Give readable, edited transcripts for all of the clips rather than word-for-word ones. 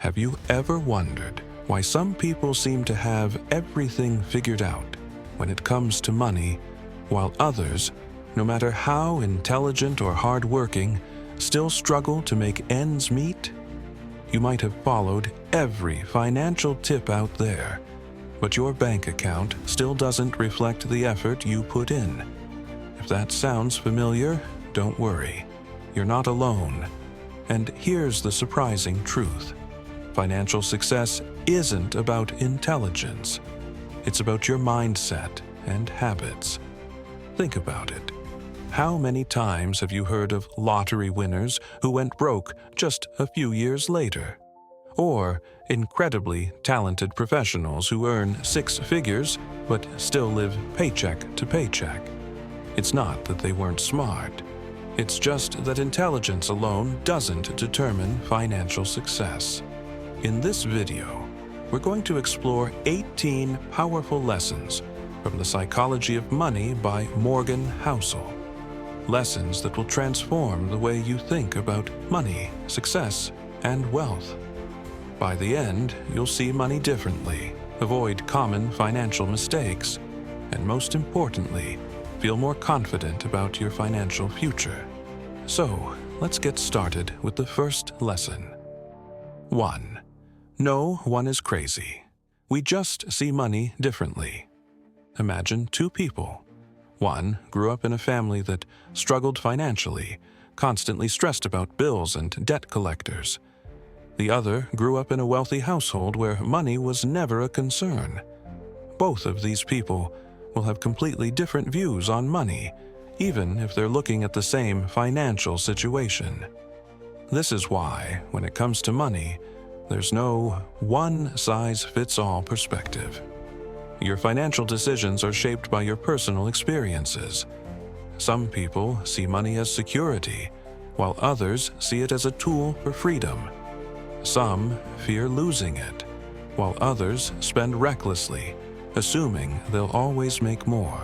Have you ever wondered why some people seem to have everything figured out when it comes to money, while others, no matter how intelligent or hardworking, still struggle to make ends meet? You might have followed every financial tip out there, but your bank account still doesn't reflect the effort you put in. If that sounds familiar, don't worry. You're not alone. And here's the surprising truth. Financial success isn't about intelligence. It's about your mindset and habits. Think about it. How many times have you heard of lottery winners who went broke just a few years later? Or incredibly talented professionals who earn six figures but still live paycheck to paycheck? It's not that they weren't smart. It's just that intelligence alone doesn't determine financial success. In this video, we're going to explore 18 powerful lessons from The Psychology of Money by Morgan Housel. Lessons that will transform the way you think about money, success, and wealth. By the end, you'll see money differently, avoid common financial mistakes, and most importantly, feel more confident about your financial future. So, let's get started with the first lesson. 1. No one is crazy. We just see money differently. Imagine two people. One grew up in a family that struggled financially, constantly stressed about bills and debt collectors. The other grew up in a wealthy household where money was never a concern. Both of these people will have completely different views on money, even if they're looking at the same financial situation. This is why, when it comes to money, there's no one-size-fits-all perspective. Your financial decisions are shaped by your personal experiences. Some people see money as security, while others see it as a tool for freedom. Some fear losing it, while others spend recklessly, assuming they'll always make more.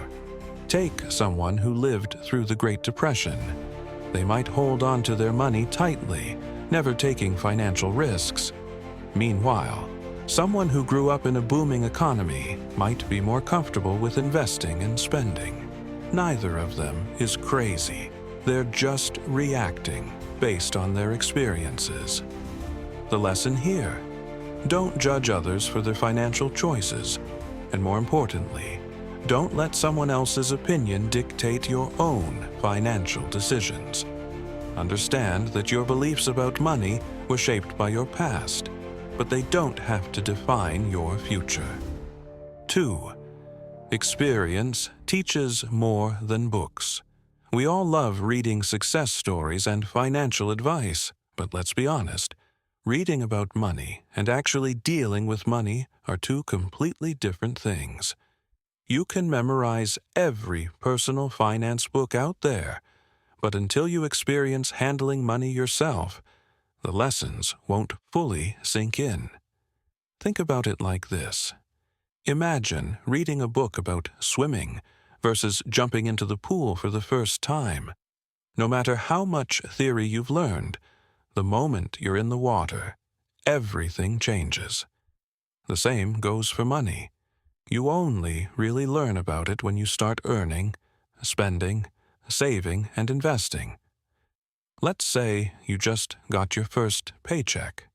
Take someone who lived through the Great Depression. They might hold on to their money tightly, never taking financial risks. Meanwhile, someone who grew up in a booming economy might be more comfortable with investing and spending. Neither of them is crazy. They're just reacting based on their experiences. The lesson here: don't judge others for their financial choices, and more importantly, don't let someone else's opinion dictate your own financial decisions. Understand that your beliefs about money were shaped by your past, but they don't have to define your future. 2. Experience teaches more than books. We all love reading success stories and financial advice, but let's be honest, reading about money and actually dealing with money are two completely different things. You can memorize every personal finance book out there, but until you experience handling money yourself, the lessons won't fully sink in. Think about it like this. Imagine reading a book about swimming versus jumping into the pool for the first time. No matter how much theory you've learned, the moment you're in the water, everything changes. The same goes for money. You only really learn about it when you start earning, spending, saving, and investing. Let's say you just got your first paycheck.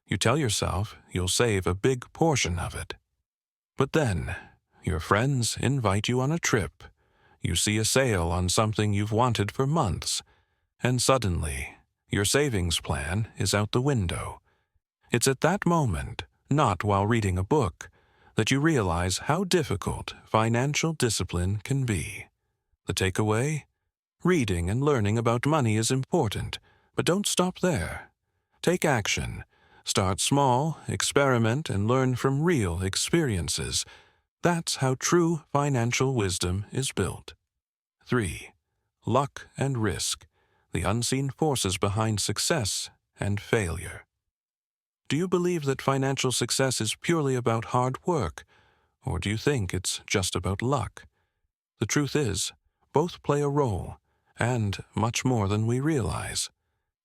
You tell yourself you'll save a big portion of it. But then, your friends invite you on a trip. You see a sale on something you've wanted for months, and suddenly, your savings plan is out the window. It's at that moment, not while reading a book, that you realize how difficult financial discipline can be. The takeaway? Reading and learning about money is important, but don't stop there. Take action. Start small, experiment, and learn from real experiences. That's how true financial wisdom is built. 3. Luck and risk, the unseen forces behind success and failure. Do you believe that financial success is purely about hard work, or do you think it's just about luck? The truth is, both play a role, and much more than we realize.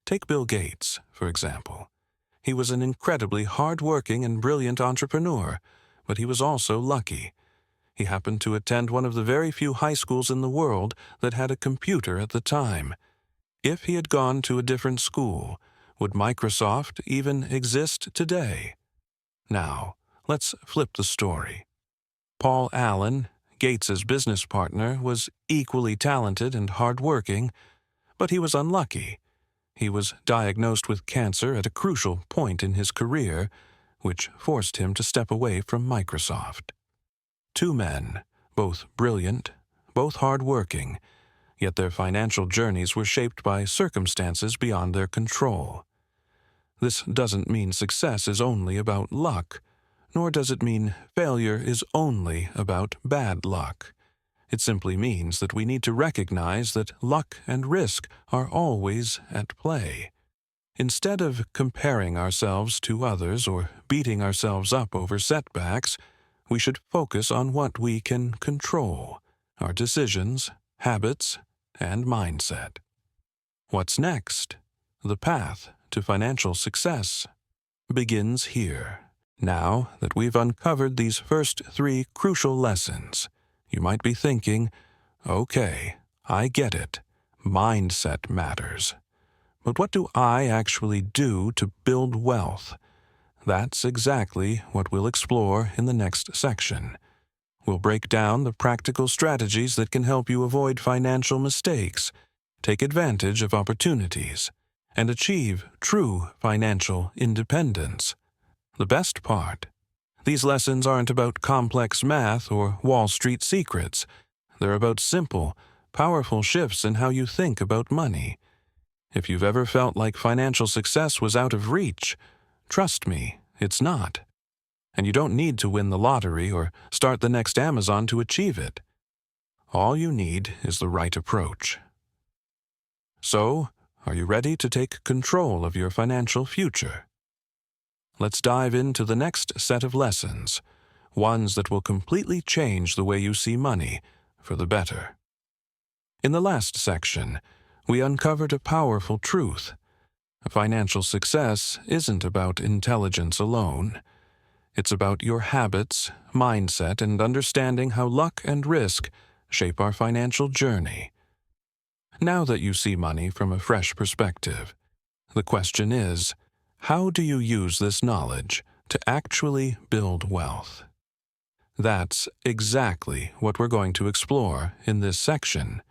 Take Bill Gates, for example. He was an incredibly hard-working and brilliant entrepreneur, but he was also lucky. He happened to attend one of the very few high schools in the world that had a computer at the time. If he had gone to a different school, would Microsoft even exist today? Now, let's flip the story. Paul Allen, Gates's business partner, was equally talented and hard-working, but he was unlucky. He was diagnosed with cancer at a crucial point in his career, which forced him to step away from Microsoft. Two men, both brilliant, both hard-working, yet their financial journeys were shaped by circumstances beyond their control. This doesn't mean success is only about luck, nor does it mean failure is only about bad luck. It simply means that we need to recognize that luck and risk are always at play. Instead of comparing ourselves to others or beating ourselves up over setbacks, we should focus on what we can control: our decisions, habits, and mindset. What's next? The path to financial success begins here. Now that we've uncovered these first 3 crucial lessons, you might be thinking, okay, I get it. Mindset matters. But what do I actually do to build wealth? That's exactly what we'll explore in the next section. We'll break down the practical strategies that can help you avoid financial mistakes, take advantage of opportunities, and achieve true financial independence. The best part: these lessons aren't about complex math or Wall Street secrets. They're about simple, powerful shifts in how you think about money. If you've ever felt like financial success was out of reach, trust me, it's not. And you don't need to win the lottery or start the next Amazon to achieve it. All you need is the right approach. So, are you ready to take control of your financial future? Let's dive into the next set of lessons, ones that will completely change the way you see money for the better. In the last section, we uncovered a powerful truth. Financial success isn't about intelligence alone. It's about your habits, mindset, and understanding how luck and risk shape our financial journey. Now that you see money from a fresh perspective, the question is, how do you use this knowledge to actually build wealth? That's exactly what we're going to explore in this section.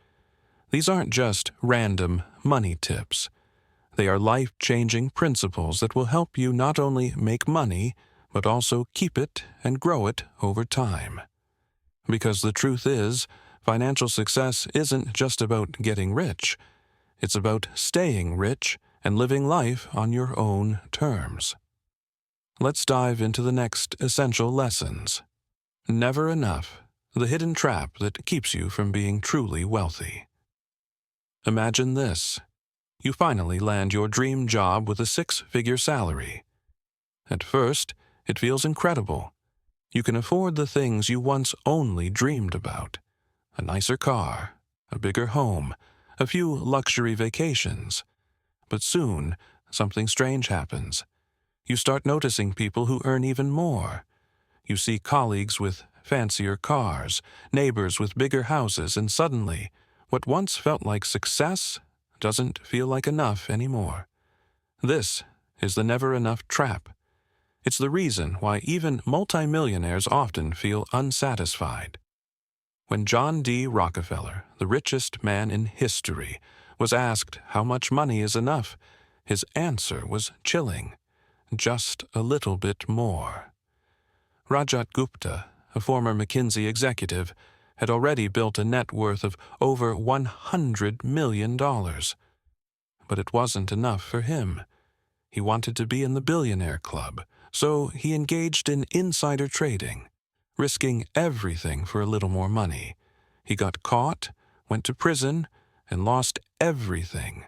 These aren't just random money tips. They are life-changing principles that will help you not only make money, but also keep it and grow it over time. Because the truth is, financial success isn't just about getting rich. It's about staying rich and living life on your own terms. Let's dive into the next essential lessons. Never enough, the hidden trap that keeps you from being truly wealthy. Imagine this. You finally land your dream job with a 6-figure salary. At first, it feels incredible. You can afford the things you once only dreamed about: a nicer car, a bigger home, a few luxury vacations. But soon, something strange happens. You start noticing people who earn even more. You see colleagues with fancier cars, neighbors with bigger houses, and suddenly, what once felt like success doesn't feel like enough anymore. This is the never enough trap. It's the reason why even multimillionaires often feel unsatisfied. When John D. Rockefeller, the richest man in history, was asked how much money is enough, his answer was chilling: just a little bit more. Rajat Gupta, a former McKinsey executive, had already built a net worth of over $100 million. But it wasn't enough for him. He wanted to be in the billionaire club, so he engaged in insider trading, risking everything for a little more money. He got caught, went to prison, and lost everything.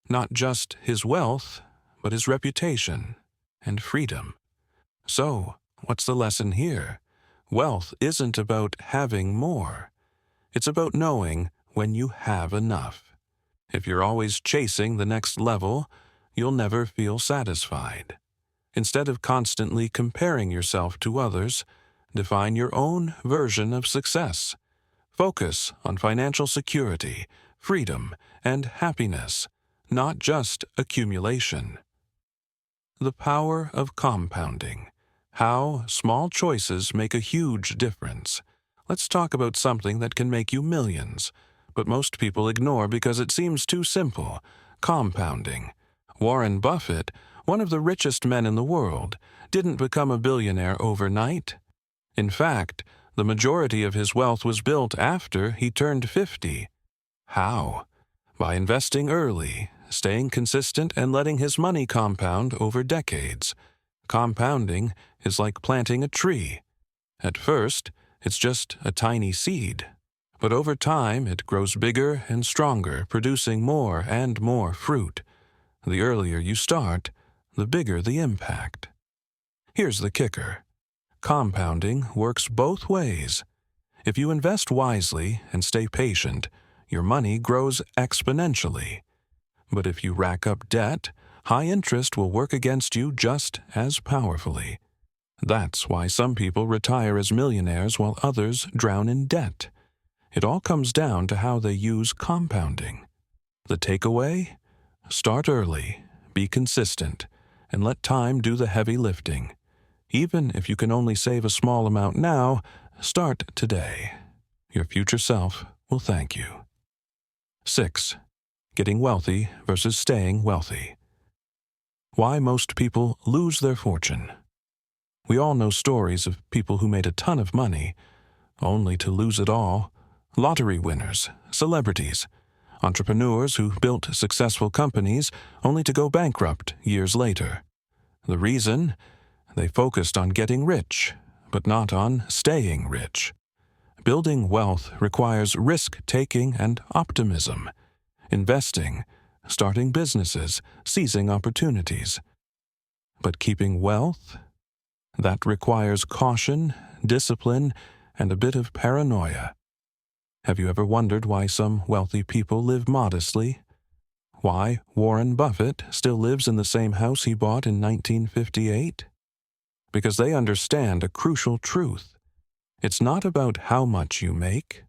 Not just his wealth, but his reputation and freedom. So, what's the lesson here? Wealth isn't about having more. It's about knowing when you have enough. If you're always chasing the next level, you'll never feel satisfied. Instead of constantly comparing yourself to others, define your own version of success. Focus on financial security, freedom, and happiness, not just accumulation. The power of compounding. How small choices make a huge difference. Let's talk about something that can make you millions, but most people ignore because it seems too simple: compounding. Warren Buffett, one of the richest men in the world, didn't become a billionaire overnight. In fact, the majority of his wealth was built after he turned 50. How? By investing early, staying consistent, and letting his money compound over decades. Compounding is like planting a tree. At first, it's just a tiny seed. But over time, it grows bigger and stronger, producing more and more fruit. The earlier you start, the bigger the impact. Here's the kicker. Compounding works both ways. If you invest wisely and stay patient, your money grows exponentially. But if you rack up debt, high interest will work against you just as powerfully. That's why some people retire as millionaires while others drown in debt. It all comes down to how they use compounding. The takeaway? Start early, be consistent, and let time do the heavy lifting. Even if you can only save a small amount now, start today. Your future self will thank you. 6. Getting wealthy versus staying wealthy. Why most people lose their fortune. We all know stories of people who made a ton of money, only to lose it all. Lottery winners, celebrities, entrepreneurs who built successful companies only to go bankrupt years later. The reason? They focused on getting rich, but not on staying rich. Building wealth requires risk-taking and optimism. Investing, starting businesses, seizing opportunities. But keeping wealth? That requires caution, discipline, and a bit of paranoia. Have you ever wondered why some wealthy people live modestly? Why Warren Buffett still lives in the same house he bought in 1958? Because they understand a crucial truth. It's not about how much you make,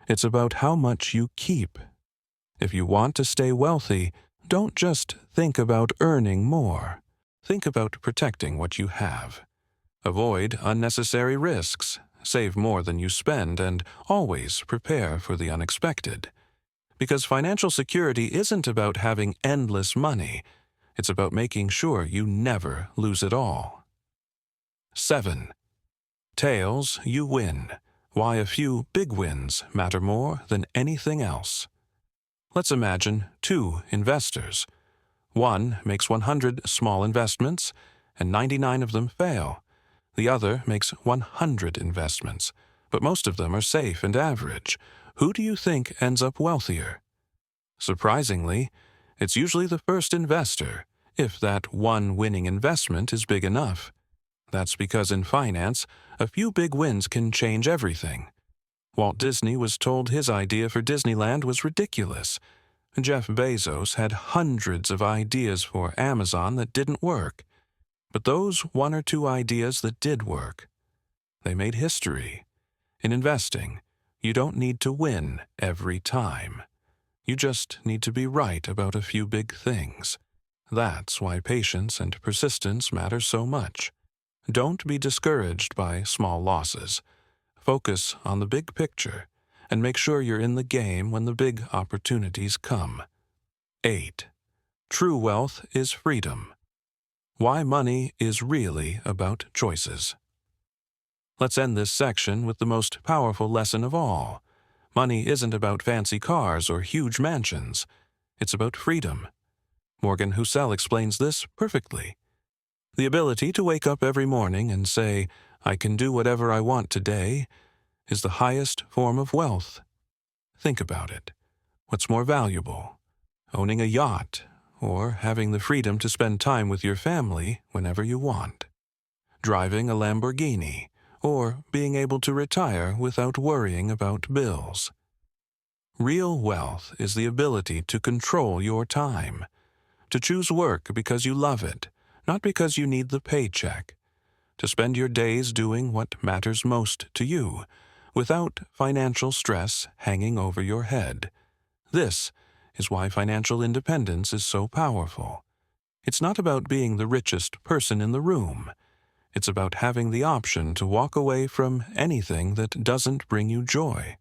it's about how much you keep. If you want to stay wealthy, don't just think about earning more. Think about protecting what you have. Avoid unnecessary risks, save more than you spend, and always prepare for the unexpected. Because financial security isn't about having endless money, it's about making sure you never lose it all. 7. Tails, you win. Why a few big wins matter more than anything else. Let's imagine 2 investors. One makes 100 small investments, and 99 of them fail. The other makes 100 investments, but most of them are safe and average. Who do you think ends up wealthier? Surprisingly, it's usually the first investor, if that one winning investment is big enough. That's because in finance, a few big wins can change everything. Walt Disney was told his idea for Disneyland was ridiculous. Jeff Bezos had hundreds of ideas for Amazon that didn't work. But those 1 or 2 ideas that did work, they made history. In investing, you don't need to win every time. You just need to be right about a few big things. That's why patience and persistence matter so much. Don't be discouraged by small losses. Focus on the big picture and make sure you're in the game when the big opportunities come. 8. True wealth is freedom. Why money is really about choices. Let's end this section with the most powerful lesson of all. Money isn't about fancy cars or huge mansions. It's about freedom. Morgan Housel explains this perfectly. The ability to wake up every morning and say, "I can do whatever I want today," is the highest form of wealth. Think about it. What's more valuable? Owning a yacht, or having the freedom to spend time with your family whenever you want? Driving a Lamborghini, or being able to retire without worrying about bills? Real wealth is the ability to control your time, to choose work because you love it, not because you need the paycheck. To spend your days doing what matters most to you, without financial stress hanging over your head. This is why financial independence is so powerful. It's not about being the richest person in the room. It's about having the option to walk away from anything that doesn't bring you joy.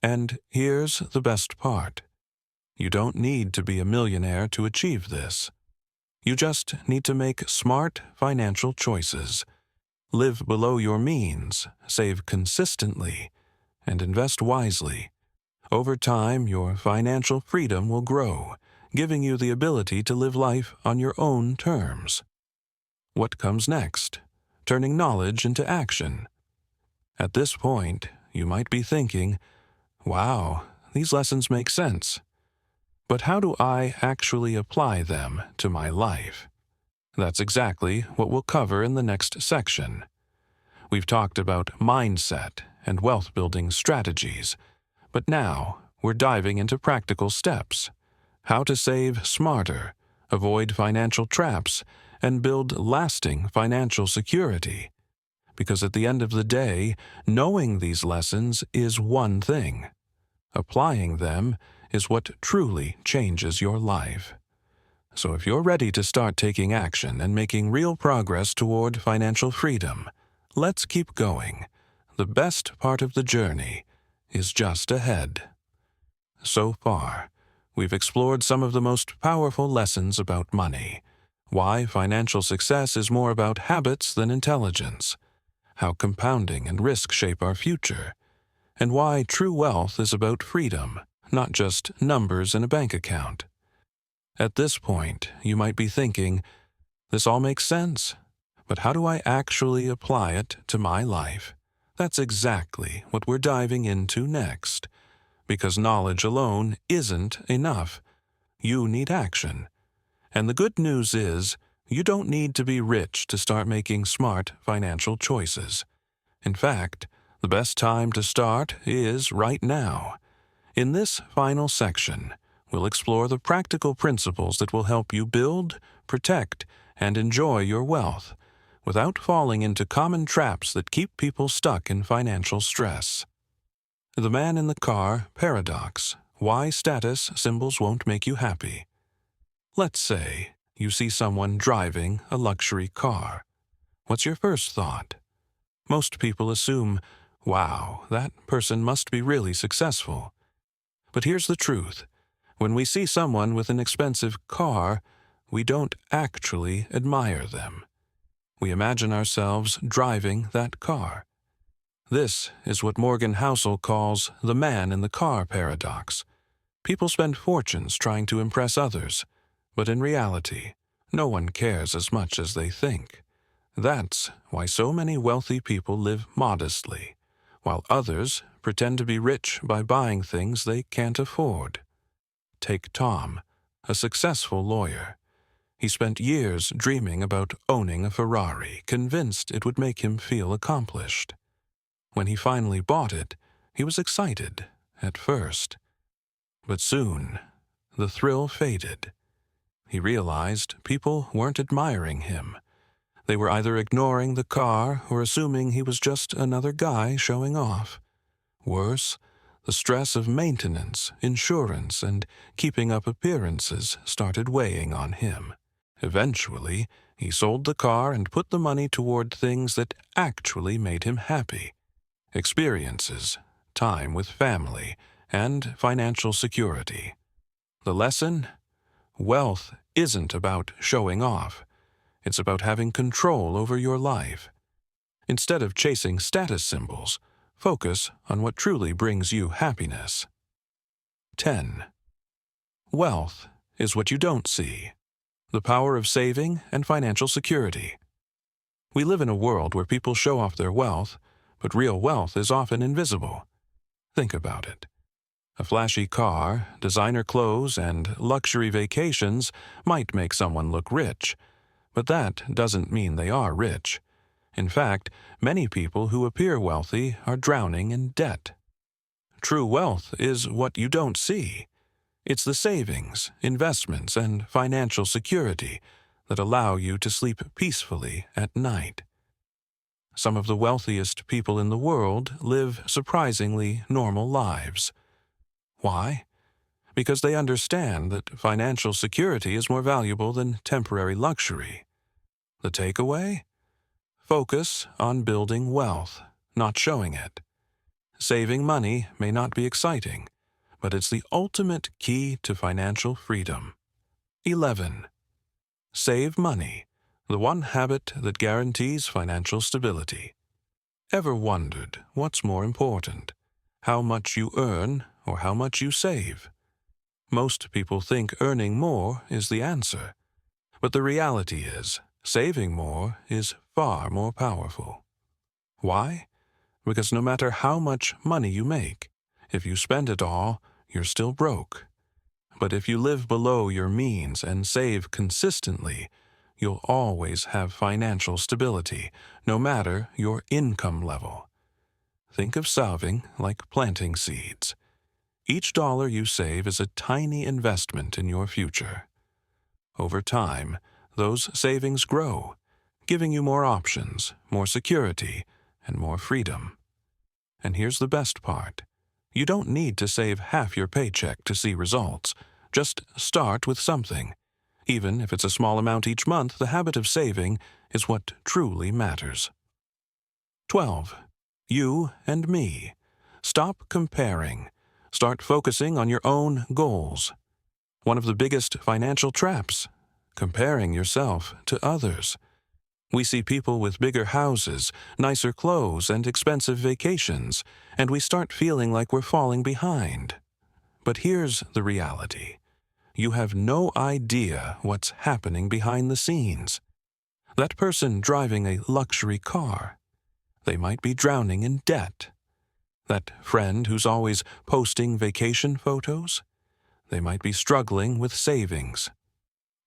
And here's the best part. You don't need to be a millionaire to achieve this. You just need to make smart financial choices. Live below your means, save consistently, and invest wisely. Over time, your financial freedom will grow, giving you the ability to live life on your own terms. What comes next? Turning knowledge into action. At this point, you might be thinking, wow, these lessons make sense. But how do I actually apply them to my life? That's exactly what we'll cover in the next section. We've talked about mindset and wealth-building strategies, but now we're diving into practical steps. How to save smarter, avoid financial traps, and build lasting financial security. Because at the end of the day, knowing these lessons is one thing. Applying them is what truly changes your life. So if you're ready to start taking action and making real progress toward financial freedom, let's keep going. The best part of the journey is just ahead. So far, we've explored some of the most powerful lessons about money, why financial success is more about habits than intelligence, how compounding and risk shape our future, and why true wealth is about freedom, not just numbers in a bank account. At this point, you might be thinking, this all makes sense, but how do I actually apply it to my life? That's exactly what we're diving into next. Because knowledge alone isn't enough. You need action. And the good news is, you don't need to be rich to start making smart financial choices. In fact, the best time to start is right now. In this final section, we'll explore the practical principles that will help you build, protect, and enjoy your wealth, without falling into common traps that keep people stuck in financial stress. The man in the car paradox: why status symbols won't make you happy. Let's say you see someone driving a luxury car. What's your first thought? Most people assume, wow, that person must be really successful. But here's the truth. When we see someone with an expensive car, we don't actually admire them. We imagine ourselves driving that car. This is what Morgan Housel calls the man in the car paradox. People spend fortunes trying to impress others, but in reality, no one cares as much as they think. That's why so many wealthy people live modestly, while others pretend to be rich by buying things they can't afford. Take Tom, a successful lawyer. He spent years dreaming about owning a Ferrari, convinced it would make him feel accomplished. When he finally bought it, he was excited at first. But soon, the thrill faded. He realized people weren't admiring him. They were either ignoring the car or assuming he was just another guy showing off. Worse, the stress of maintenance, insurance, and keeping up appearances started weighing on him. Eventually, he sold the car and put the money toward things that actually made him happy. Experiences, time with family, and financial security. The lesson? Wealth isn't about showing off. It's about having control over your life. Instead of chasing status symbols, focus on what truly brings you happiness. 10. Wealth is what you don't see. The power of saving and financial security. We live in a world where people show off their wealth, but real wealth is often invisible. Think about it. A flashy car, designer clothes, and luxury vacations might make someone look rich, but that doesn't mean they are rich. In fact, many people who appear wealthy are drowning in debt. True wealth is what you don't see. It's the savings, investments, and financial security that allow you to sleep peacefully at night. Some of the wealthiest people in the world live surprisingly normal lives. Why? Because they understand that financial security is more valuable than temporary luxury. The takeaway? Focus on building wealth, not showing it. Saving money may not be exciting, but it's the ultimate key to financial freedom. 11. Save money, the one habit that guarantees financial stability. Ever wondered what's more important, how much you earn or how much you save? Most people think earning more is the answer, but the reality is saving more is far more powerful. Why? Because no matter how much money you make, if you spend it all, you're still broke. But if you live below your means and save consistently, you'll always have financial stability, no matter your income level. Think of saving like planting seeds. Each dollar you save is a tiny investment in your future. Over time, those savings grow, giving you more options, more security, and more freedom. And here's the best part. You don't need to save half your paycheck to see results. Just start with something. Even if it's a small amount each month, the habit of saving is what truly matters. 12. You and me. Stop comparing. Start focusing on your own goals. One of the biggest financial traps: comparing yourself to others. We see people with bigger houses, nicer clothes, and expensive vacations, and we start feeling like we're falling behind. But here's the reality. You have no idea what's happening behind the scenes. That person driving a luxury car, they might be drowning in debt. That friend who's always posting vacation photos, they might be struggling with savings.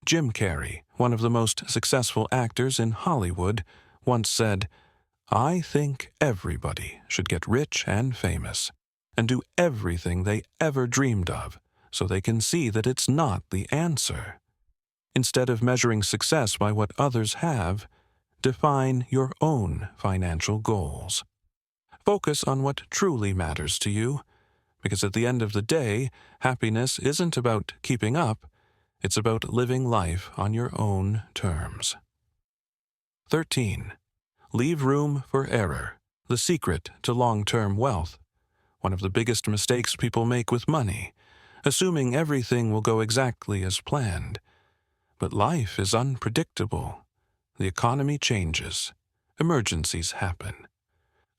Jim Carrey, one of the most successful actors in Hollywood, once said, "I think everybody should get rich and famous and do everything they ever dreamed of so they can see that it's not the answer. Instead of measuring success by what others have, define your own financial goals. Focus on what truly matters to you, because at the end of the day, happiness isn't about keeping up, it's about living life on your own terms." 13. Leave room for error, the secret to long-term wealth. One of the biggest mistakes people make with money, assuming everything will go exactly as planned. But life is unpredictable. The economy changes. Emergencies happen.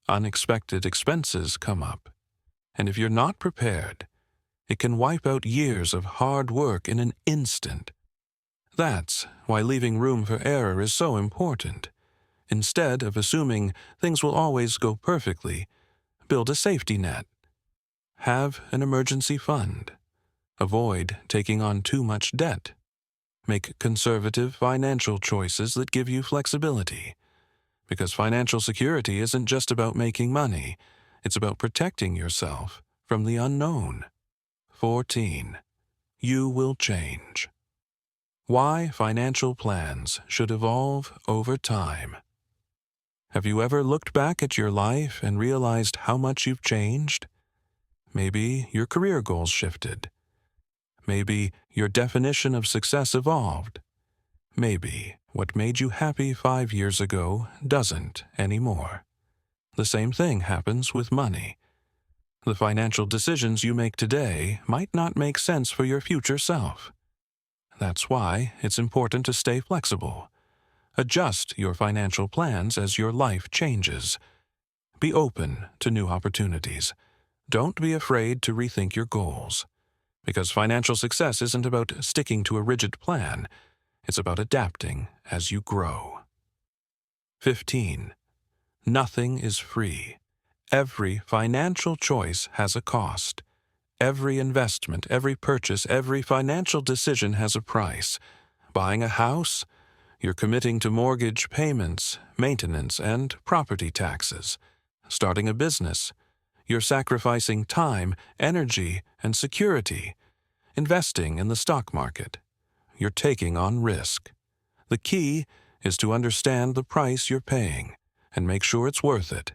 Unexpected expenses come up. And if you're not prepared, it can wipe out years of hard work in an instant. That's why leaving room for error is so important. Instead of assuming things will always go perfectly, build a safety net. Have an emergency fund. Avoid taking on too much debt. Make conservative financial choices that give you flexibility. Because financial security isn't just about making money, it's about protecting yourself from the unknown. 14. You will change. Why financial plans should evolve over time. Have you ever looked back at your life and realized how much you've changed? Maybe your career goals shifted. Maybe your definition of success evolved. Maybe what made you happy 5 years ago doesn't anymore. The same thing happens with money. The financial decisions you make today might not make sense for your future self. That's why it's important to stay flexible. Adjust your financial plans as your life changes. Be open to new opportunities. Don't be afraid to rethink your goals. Because financial success isn't about sticking to a rigid plan. It's about adapting as you grow. 15. Nothing is free. Every financial choice has a cost. Every investment, every purchase, every financial decision has a price. Buying a house? You're committing to mortgage payments, maintenance, and property taxes. Starting a business? You're sacrificing time, energy, and security. Investing in the stock market? You're taking on risk. The key is to understand the price you're paying and make sure it's worth it.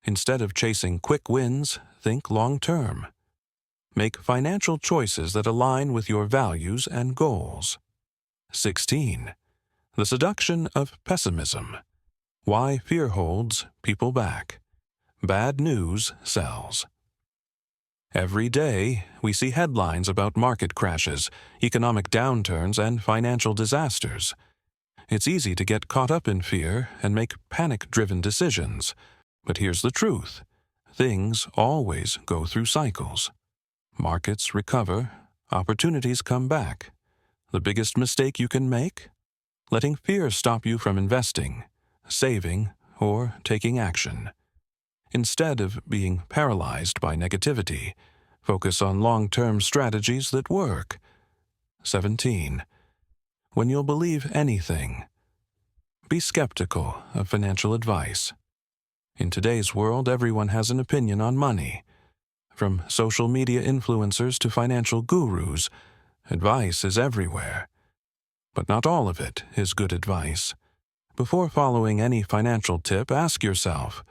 Instead of chasing quick wins, think long-term. Make financial choices that align with your values and goals. 16. The seduction of pessimism. Why fear holds people back. Bad news sells. Every day, we see headlines about market crashes, economic downturns, and financial disasters. It's easy to get caught up in fear and make panic-driven decisions. But here's the truth. Things always go through cycles. Markets recover, opportunities come back. The biggest mistake you can make? Letting fear stop you from investing, saving, or taking action. Instead of being paralyzed by negativity, focus on long-term strategies that work. 17. When you'll believe anything. Be skeptical of financial advice. In today's world, everyone has an opinion on money. From social media influencers to financial gurus, advice is everywhere. But not all of it is good advice. Before following any financial tip, ask yourself,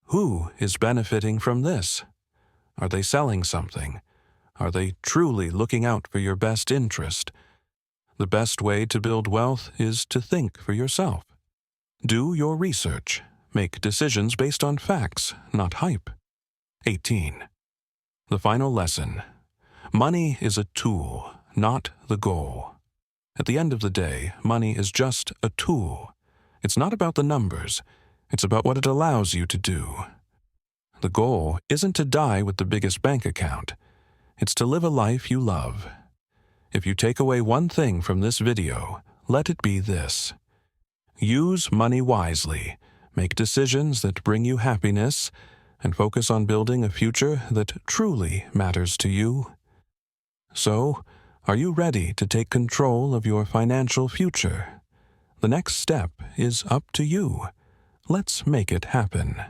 who is benefiting from this? Are they selling something? Are they truly looking out for your best interest? The best way to build wealth is to think for yourself. Do your research. Make decisions based on facts, not hype. 18. The final lesson. Money is a tool, not the goal. At the end of the day, money is just a tool. It's not about the numbers. It's about what it allows you to do. The goal isn't to die with the biggest bank account. It's to live a life you love. If you take away one thing from this video, let it be this. Use money wisely. Make decisions that bring you happiness, and focus on building a future that truly matters to you. So, are you ready to take control of your financial future? The next step is up to you. Let's make it happen.